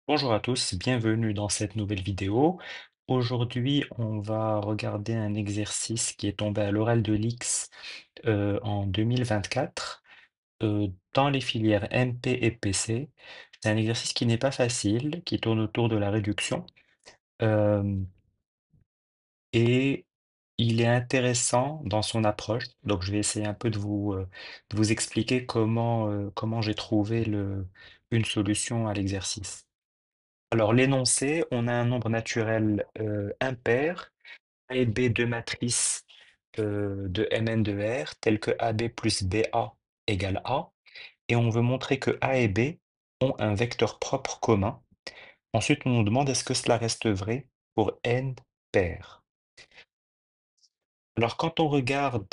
Bonjour à tous, bienvenue dans cette nouvelle vidéo. Aujourd'hui, on va regarder un exercice qui est tombé à l'oral de l'X en 2024 dans les filières MP et PC. C'est un exercice qui n'est pas facile, qui tourne autour de la réduction euh, et il est intéressant dans son approche. Donc, je vais essayer un peu de vous expliquer comment j'ai trouvé une solution à l'exercice. Alors, l'énoncé, on a un nombre naturel impair, A et B deux matrices de Mn de R, telles que AB plus BA égale A, et on veut montrer que A et B ont un vecteur propre commun. Ensuite, on nous demande est-ce que cela reste vrai pour n paires. Alors, quand on regarde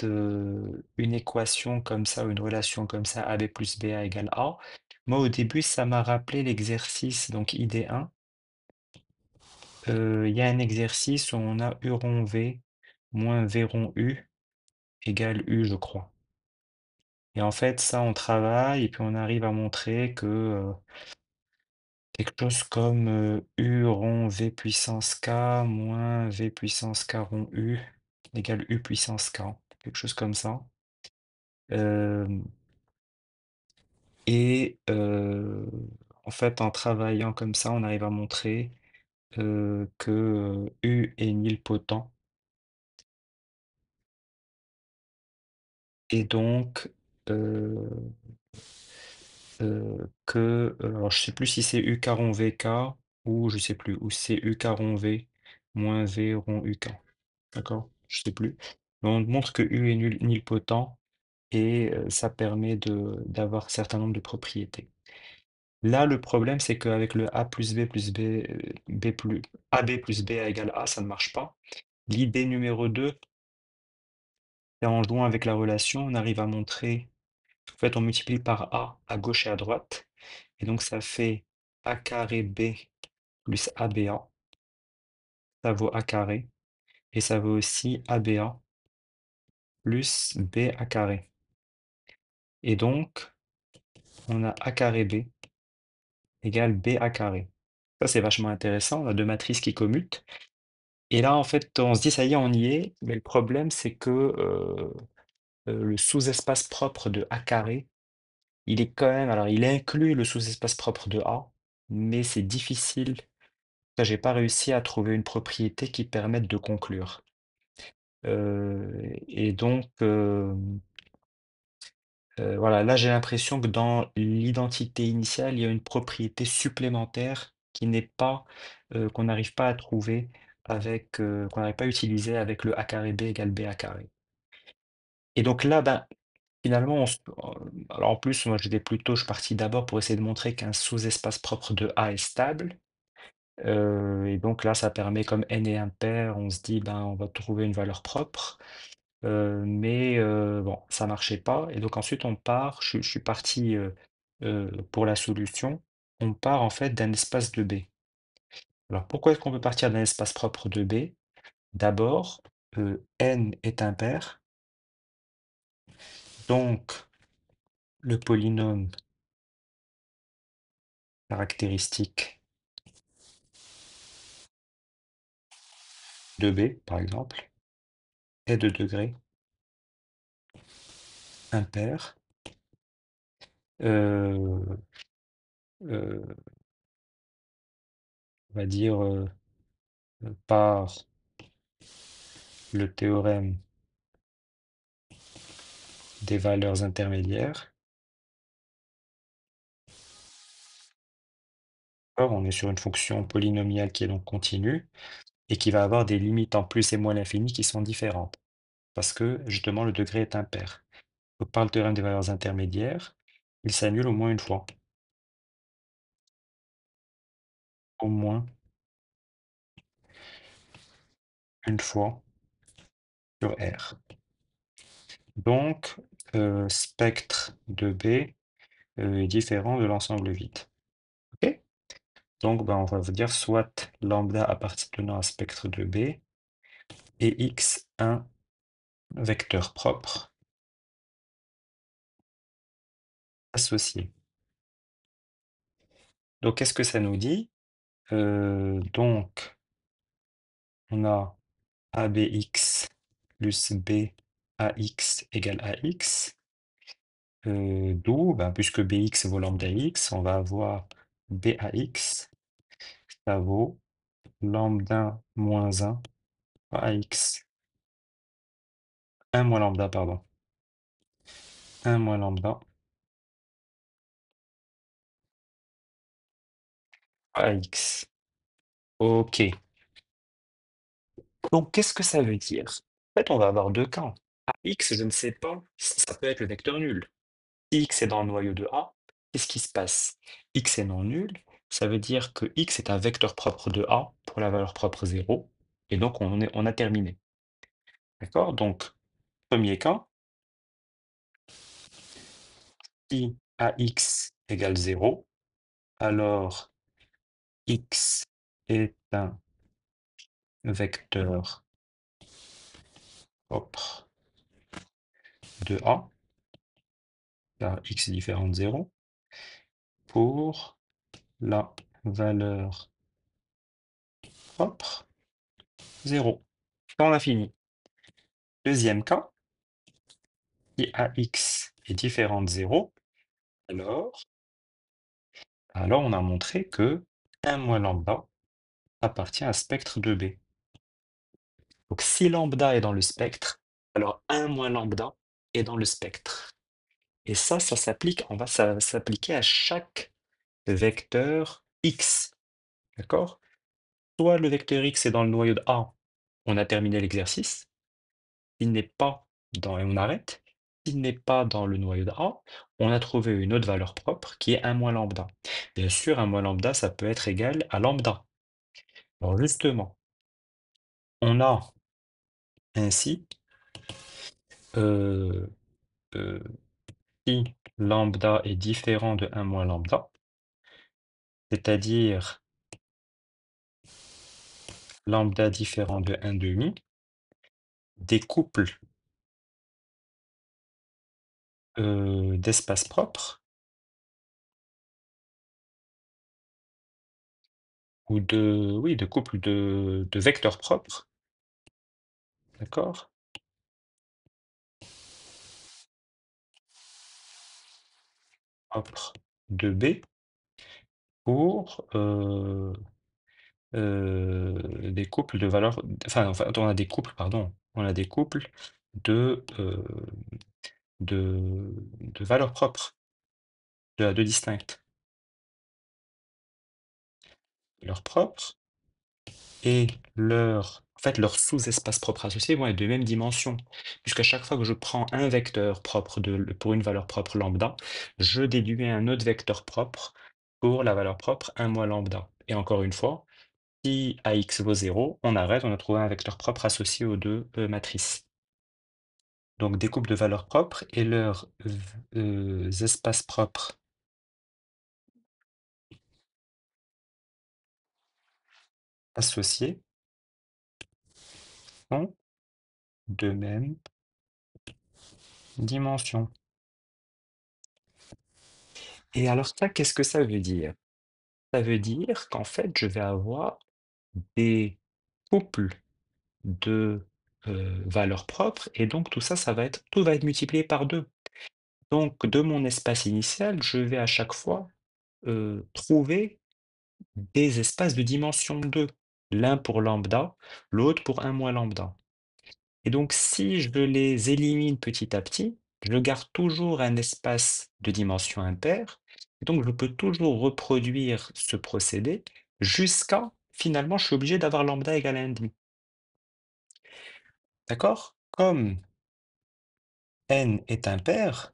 une équation comme ça, ou une relation comme ça, AB plus BA égale A, moi au début, ça m'a rappelé l'exercice, donc ID1. Il y a un exercice où on a U rond V moins V rond U égale U, je crois. Et en fait, ça, on travaille et puis on arrive à montrer que quelque chose comme U rond V puissance K moins V puissance K rond U égale U puissance K. Quelque chose comme ça. Euh, et en fait, en travaillant comme ça, on arrive à montrer que U est nilpotent. Et donc, euh, alors je sais plus si c'est U rond VK ou je sais plus, ou c'est U rond V moins V rond UK. D'accord? Je sais plus. Mais on montre que U est nilpotent et ça permet d'avoir un certain nombre de propriétés. Là, le problème, c'est qu'avec le A plus B, B plus, AB plus B égale A, ça ne marche pas. L'idée numéro 2, c'est en jouant avec la relation, on arrive à montrer, en fait, on multiplie par A à gauche et à droite. Et donc, ça fait A carré B plus ABA. Ça vaut A carré. Et ça vaut aussi ABA plus BA carré. Et donc, on a A carré B égale BA carré. Ça, c'est vachement intéressant. On a deux matrices qui commutent. Et là, en fait, on se dit, ça y est, on y est. Mais le problème, c'est que le sous-espace propre de A carré, il est quand même. Alors, il inclut le sous-espace propre de A, mais c'est difficile. Ça, j'ai pas réussi à trouver une propriété qui permette de conclure. Et donc, voilà, là j'ai l'impression que dans l'identité initiale, il y a une propriété supplémentaire qui n'est pas, qu'on n'arrive pas à trouver avec, qu'on n'arrive pas à utiliser avec le A carré B égale B A carré. Et donc là, ben, finalement, alors en plus, moi je suis parti d'abord pour essayer de montrer qu'un sous-espace propre de A est stable. Et donc là, ça permet, comme n est impair, on se dit, ben, on va trouver une valeur propre. Mais bon, ça marchait pas et donc ensuite on part, je suis parti, pour la solution, on part en fait d'un espace de B. Alors pourquoi est-ce qu'on peut partir d'un espace propre de B? D'abord, n est impair, donc le polynôme caractéristique de B, par exemple, est de degré impair, heu heu, on va dire, par le théorème des valeurs intermédiaires. D'accord, on est sur une fonction polynomiale qui est donc continue et qui va avoir des limites en plus et moins l'infini qui sont différentes parce que justement le degré est impair. Donc par le théorème des valeurs intermédiaires, il s'annule au moins une fois. Au moins une fois sur R. Donc, spectre de B est différent de l'ensemble vide. OK? Donc, ben, on va vous dire soit lambda appartenant à spectre de B et X un vecteur propre associé. Donc, qu'est-ce que ça nous dit? Donc, on a ABX plus BAX égale AX. D'où, ben, puisque BX vaut lambda X, on va avoir BAX, ça vaut lambda moins 1 AX. 1 moins lambda, pardon. 1 moins lambda AX. Ok. Donc, qu'est-ce que ça veut dire? En fait, on va avoir deux cas. AX, je ne sais pas, ça peut être le vecteur nul. Si X est dans le noyau de A, qu'est-ce qui se passe? X est non nul, ça veut dire que X est un vecteur propre de A pour la valeur propre 0, et donc on a terminé. D'accord? Donc, premier cas, si AX égale 0, alors X est un vecteur propre de A, car X est différent de 0, pour la valeur propre 0. Ça, on a fini. Deuxième cas, si AX est différent de 0, alors, alors on a montré que 1 moins lambda appartient à spectre de B. Donc si lambda est dans le spectre, alors 1 moins lambda est dans le spectre. Et ça s'applique, ça va s'appliquer à chaque vecteur x. D'accord? Soit le vecteur x est dans le noyau de A, on a terminé l'exercice. S'il n'est pas dans, et on arrête. S'il n'est pas dans le noyau de A, on a trouvé une autre valeur propre qui est 1 moins lambda. Bien sûr, 1 moins lambda, ça peut être égal à lambda. Alors justement, on a ainsi, euh, euh, si lambda est différent de 1 moins lambda, c'est-à-dire lambda différent de 1 demi, des couples d'espace propre ou oui, de couples de vecteurs propres, d'accord, propres de B pour des couples de valeurs, enfin, on a des couples, pardon, on a des couples de, euh, de valeurs propres, de deux distinctes. Valeurs propres et en fait, leurs sous-espaces propres associés vont être de même dimension, puisqu'à chaque fois que je prends un vecteur propre pour une valeur propre lambda, je déduis un autre vecteur propre pour la valeur propre 1 moins lambda. Et encore une fois, si AX vaut 0, on arrête, on a trouvé un vecteur propre associé aux deux matrices. Donc des couples de valeurs propres et leurs espaces propres associés sont de même dimension. Et alors ça, qu'est-ce que ça veut dire? Ça veut dire qu'en fait, je vais avoir des couples de valeurs propres et donc tout ça, tout va être multiplié par 2. Donc de mon espace initial, je vais à chaque fois trouver des espaces de dimension 2. L'un pour lambda, l'autre pour 1 moins lambda. Et donc si je les élimine petit à petit, je garde toujours un espace de dimension impaire. Et donc je peux toujours reproduire ce procédé jusqu'à, finalement, je suis obligé d'avoir lambda égale à 1,5. D'accord? Comme n est impair,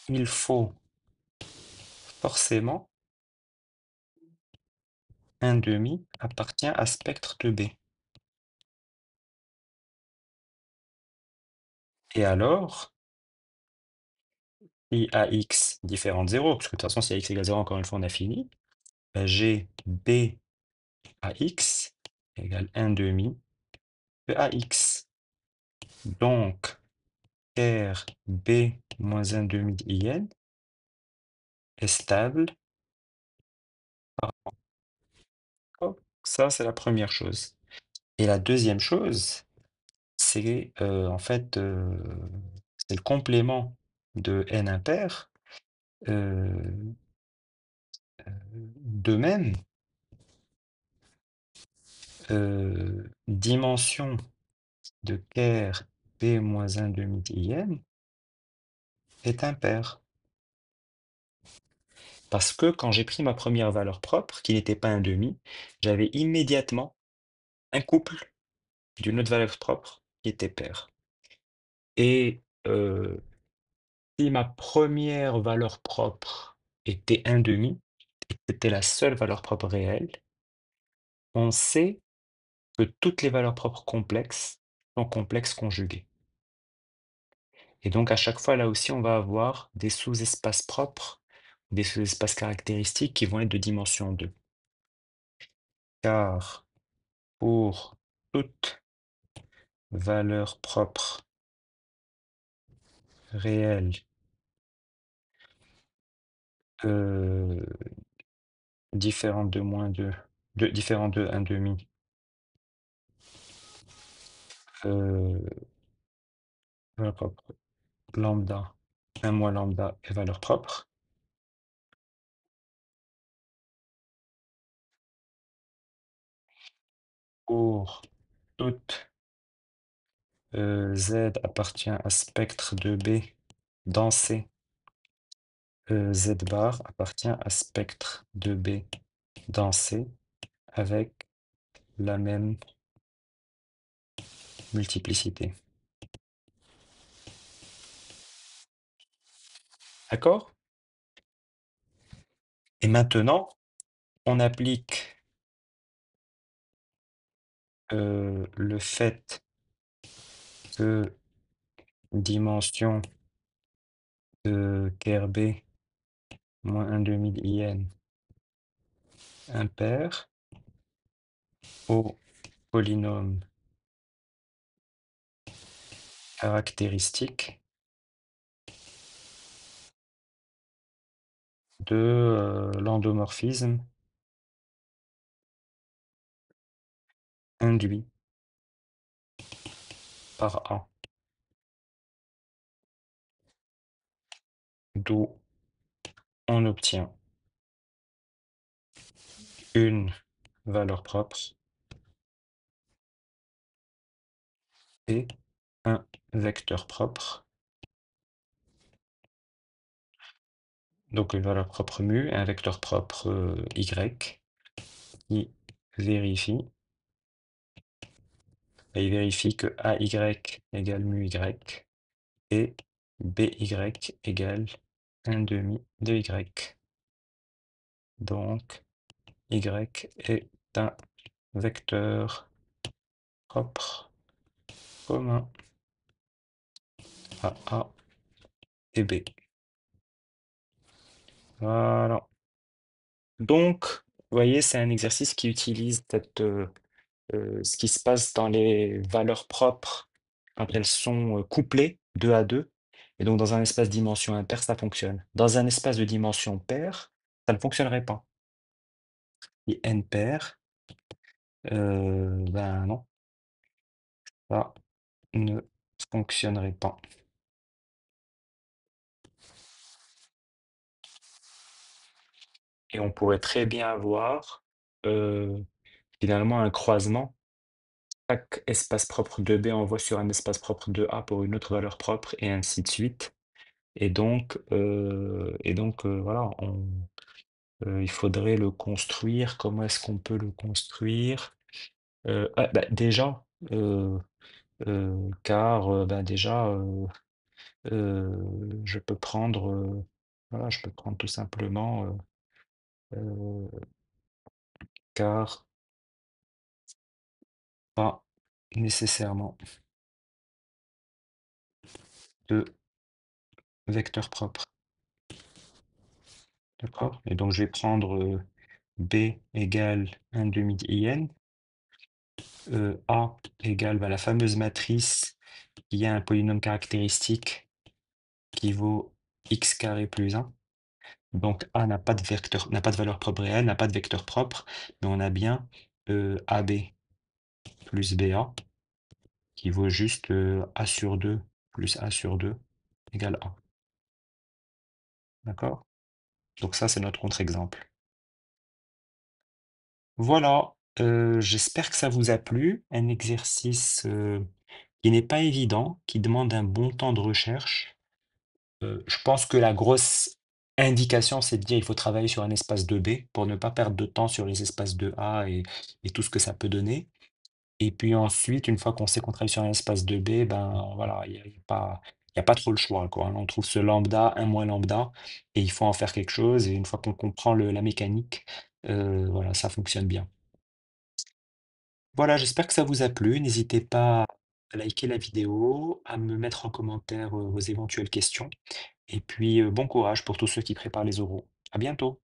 il faut forcément 1,5 appartient à spectre de B. Et alors, si AX différent de 0, parce que de toute façon, si AX égale 0, encore une fois, on a fini, ben, j'ai B AX égale 1,5 de AX. Donc, R B moins 1,5 IN est stable par an. Ça, c'est la première chose. Et la deuxième chose, c'est en fait, c'est le complément de n impair. Euh, de même, dimension de ker p moins 1 demi in est impair. Parce que quand j'ai pris ma première valeur propre, qui n'était pas un demi, j'avais immédiatement un couple d'une autre valeur propre qui était pair. Et si ma première valeur propre était un demi, c'était la seule valeur propre réelle, on sait que toutes les valeurs propres complexes sont complexes conjuguées. Et donc à chaque fois, là aussi, on va avoir des sous-espaces propres, des sous-espaces caractéristiques qui vont être de dimension 2. Car pour toute valeur propre réelle euh, différente de moins 2, différente de 1 demi, euh, valeur propre lambda, 1 moins lambda est valeur propre. Pour toute Z appartient à spectre de B dans C, Z bar appartient à spectre de B dans C avec la même multiplicité. D'accord? Et maintenant, on applique le fait que dimension de ker B moins 1 demi in impair au polynôme caractéristique de l'endomorphisme induit par A, d'où on obtient une valeur propre et un vecteur propre. Donc une valeur propre mu et un vecteur propre y qui vérifie, et il vérifie que AY égale mu y et BY égale 1 demi de Y. Donc Y est un vecteur propre commun à A et B. Voilà. Donc, vous voyez, c'est un exercice qui utilise ce qui se passe dans les valeurs propres quand elles sont couplées 2 à 2. Et donc, dans un espace dimension impair, ça fonctionne. Dans un espace de dimension paire, ça ne fonctionnerait pas. Et n pair, ben non, ça ne fonctionnerait pas. Et on pourrait très bien avoir finalement un croisement. Chaque espace propre de B envoie sur un espace propre de A pour une autre valeur propre, et ainsi de suite. Et donc, voilà, il faudrait le construire. Comment est-ce qu'on peut le construire? Bah, déjà, car bah, déjà, je peux prendre, voilà, je peux prendre tout simplement car pas nécessairement de vecteur propre. D'accord? Et donc je vais prendre B égale 1 demi de IN, A égale bah, la fameuse matrice qui a un polynôme caractéristique qui vaut x carré plus 1. Donc A n'a pas de valeur propre réelle, n'a pas de vecteur propre, mais on a bien AB plus BA qui vaut juste A sur 2 plus A sur 2 égale A. D'accord? Donc ça, c'est notre contre-exemple. Voilà, j'espère que ça vous a plu. Un exercice qui n'est pas évident, qui demande un bon temps de recherche. Je pense que la grosse indication, c'est de dire il faut travailler sur un espace de B pour ne pas perdre de temps sur les espaces de A et tout ce que ça peut donner. Et puis ensuite, une fois qu'on sait qu'on travaille sur un espace de B, ben voilà, il y a pas trop le choix, quoi, hein. On trouve ce lambda, un moins lambda, et il faut en faire quelque chose. Et une fois qu'on comprend la mécanique, voilà, ça fonctionne bien. Voilà, j'espère que ça vous a plu. N'hésitez pas à liker la vidéo, à me mettre en commentaire vos éventuelles questions. Et puis, bon courage pour tous ceux qui préparent les oraux. À bientôt.